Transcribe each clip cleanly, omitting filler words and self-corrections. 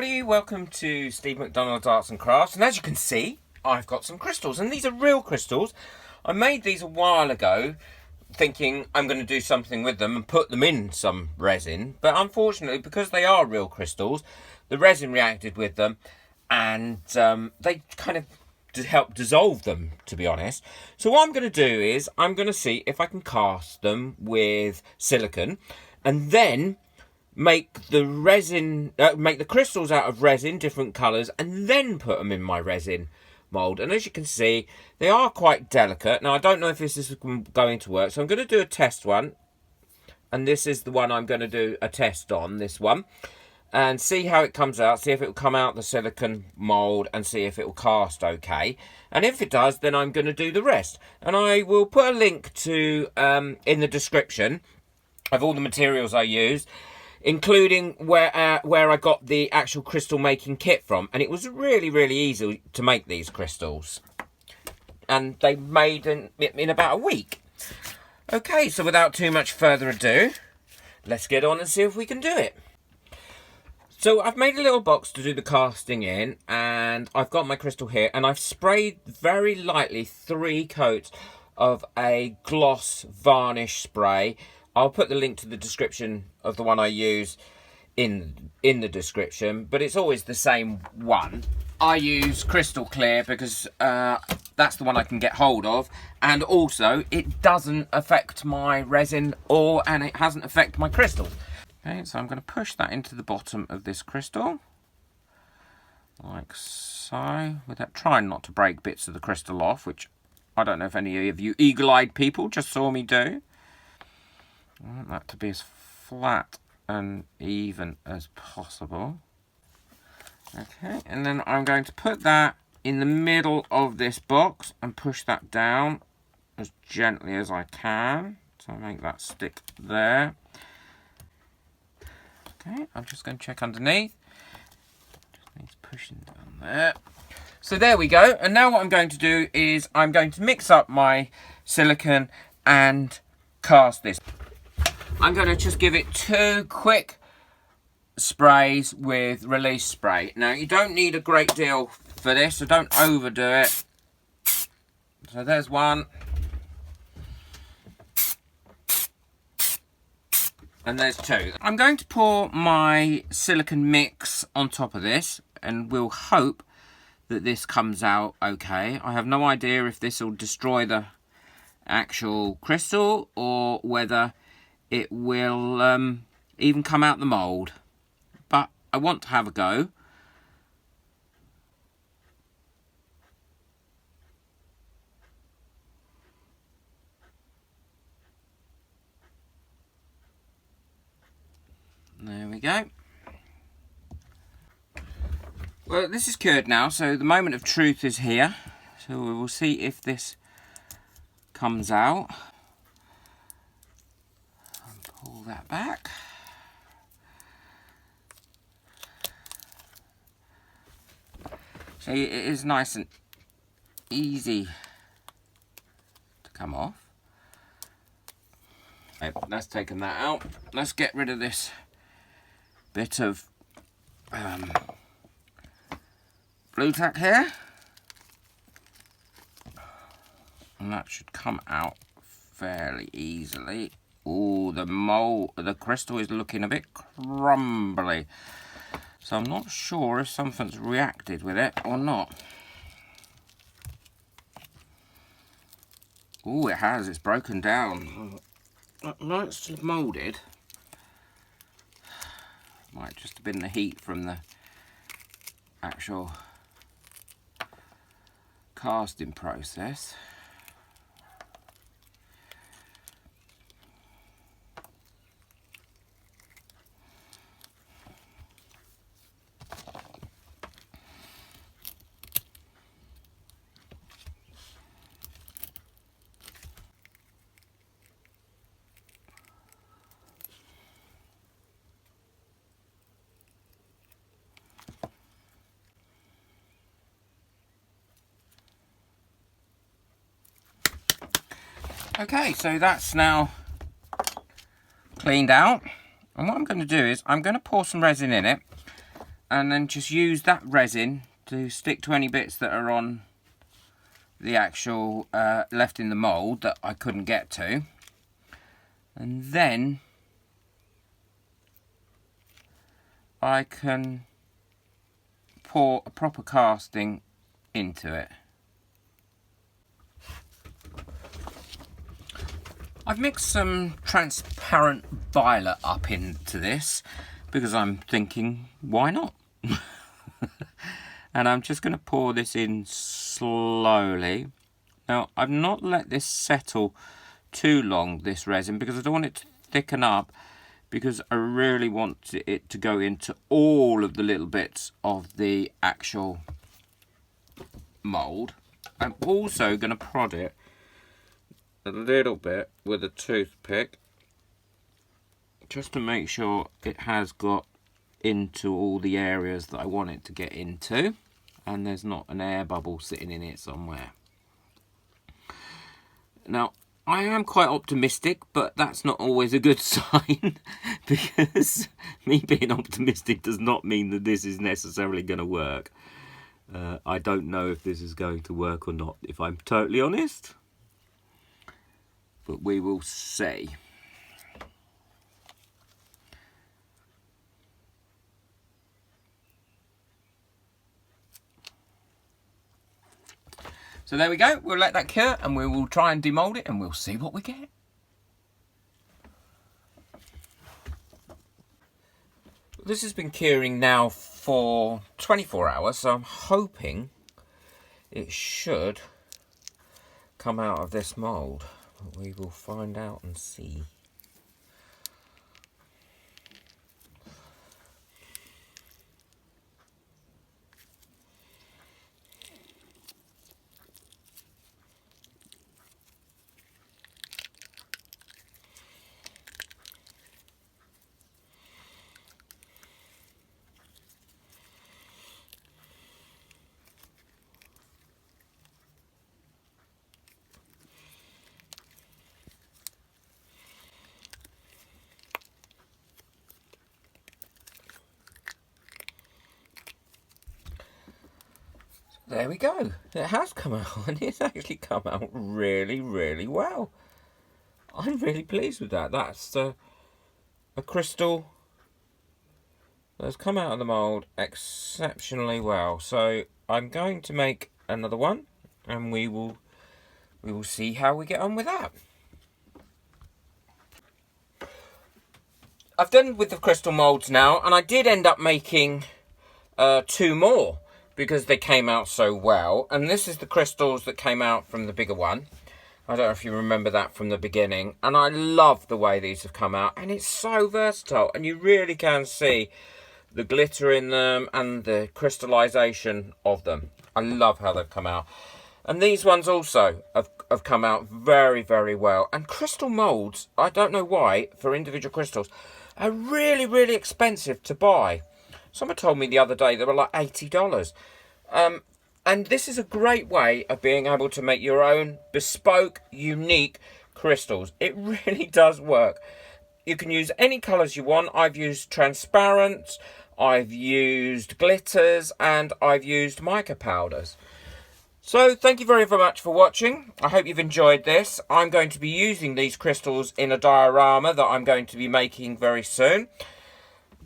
everybody, welcome to Steve McDonald's Arts and Crafts, and as you can see I've got some crystals, and these are real crystals. I made these a while ago thinking I'm going to do something with them and put them in some resin, but unfortunately because they are real crystals, the resin reacted with them and they kind of help dissolve them, to be honest. So what I'm going to do is I'm going to see if I can cast them with silicone and then make the resin, make the crystals out of resin, different colours, and then put them in my resin mould. And as you can see, they are quite delicate. Now I don't know if this is going to work, so I'm going to do a test one, and this is the one I'm going to do a test on, this one, and see how it comes out, see if it will come out the silicone mould and see if it will cast okay. And if it does, then I'm going to do the rest, and I will put a link to in the description of all the materials I used, including where I got the actual crystal making kit from. And it was really easy to make these crystals, and they made in about a week. Okay, so without too much further ado, let's get on and see if we can do it. So I've made a little box to do the casting in, and I've got my crystal here, and I've sprayed very lightly 3 coats of a gloss varnish spray. I'll put the link to the description of the one I use in the description, but it's always the same one. I use crystal clear because that's the one I can get hold of, and also it doesn't affect my resin and it hasn't affected my crystals. Okay, so I'm going to push that into the bottom of this crystal, like so, without trying not to break bits of the crystal off, which I don't know if any of you eagle-eyed people just saw me do. I want that to be as flat and even as possible. Okay, and then I'm going to put that in the middle of this box and push that down as gently as I can. So I'll make that stick there. Okay, I'm just going to check underneath. Just needs pushing down there. So there we go. And now what I'm going to do is I'm going to mix up my silicone and cast this. I'm going to just give it 2 quick sprays with release spray. Now, you don't need a great deal for this, so don't overdo it. So there's one. And there's 2. I'm going to pour my silicone mix on top of this, and we'll hope that this comes out okay. I have no idea if this will destroy the actual crystal or whether it will even come out the mould, but I want to have a go. There we go. Well, this is cured now, so the moment of truth is here. So we will see if this comes out. Pull that back. So it is nice and easy to come off. Okay, that's taken that out. Let's get rid of this bit of blue tack here. And that should come out fairly easily. Oh, the crystal is looking a bit crumbly. So I'm not sure if something's reacted with it or not. Oh, it has. It's broken down. No, it's still moulded. Might just have been the heat from the actual casting process. Okay, so that's now cleaned out, and what I'm going to do is I'm going to pour some resin in it, and then just use that resin to stick to any bits that are on the actual left in the mould that I couldn't get to, and then I can pour a proper casting into it. I've mixed some transparent violet up into this because I'm thinking, why not? And I'm just going to pour this in slowly. Now, I've not let this settle too long, this resin, because I don't want it to thicken up, because I really want it to go into all of the little bits of the actual mould. I'm also going to prod it a little bit with a toothpick just to make sure it has got into all the areas that I want it to get into, and there's not an air bubble sitting in it somewhere. Now, I am quite optimistic, but that's not always a good sign, because me being optimistic does not mean that this is necessarily going to work. I don't know if this is going to work or not, if I'm totally honest, but we will see. So there we go, we'll let that cure and we will try and demould it and we'll see what we get. This has been curing now for 24 hours, so I'm hoping it should come out of this mould. But we will find out and see. There we go. It has come out, and it's actually come out really, really well. I'm really pleased with that. That's a crystal that's come out of the mould exceptionally well. So I'm going to make another one, and we will see how we get on with that. I've done with the crystal moulds now, and I did end up making 2 more, because they came out so well. And this is the crystals that came out from the bigger one. I don't know if you remember that from the beginning. And I love the way these have come out. And it's so versatile. And you really can see the glitter in them and the crystallization of them. I love how they've come out. And these ones also have come out very, very well. And crystal molds, I don't know why, for individual crystals, are really, really expensive to buy. Someone told me the other day they were like $80. And this is a great way of being able to make your own bespoke, unique crystals. It really does work. You can use any colours you want. I've used transparent, I've used glitters, and I've used mica powders. So thank you very, very much for watching. I hope you've enjoyed this. I'm going to be using these crystals in a diorama that I'm going to be making very soon.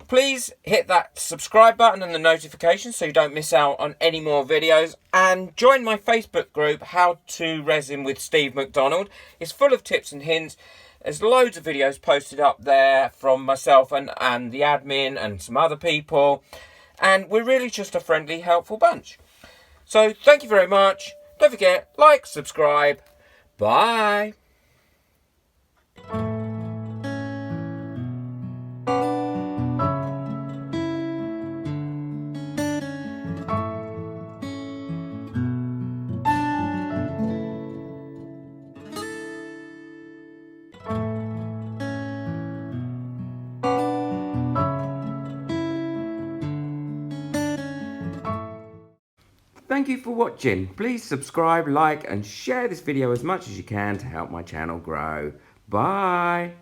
Please hit that subscribe button and the notification so you don't miss out on any more videos. And join my Facebook group, How to Resin with Steve McDonald. It's full of tips and hints. There's loads of videos posted up there from myself and the admin and some other people. And we're really just a friendly, helpful bunch. So thank you very much. Don't forget, like, subscribe. Bye. Thank you for watching. Please subscribe, like and share this video as much as you can to help my channel grow. Bye.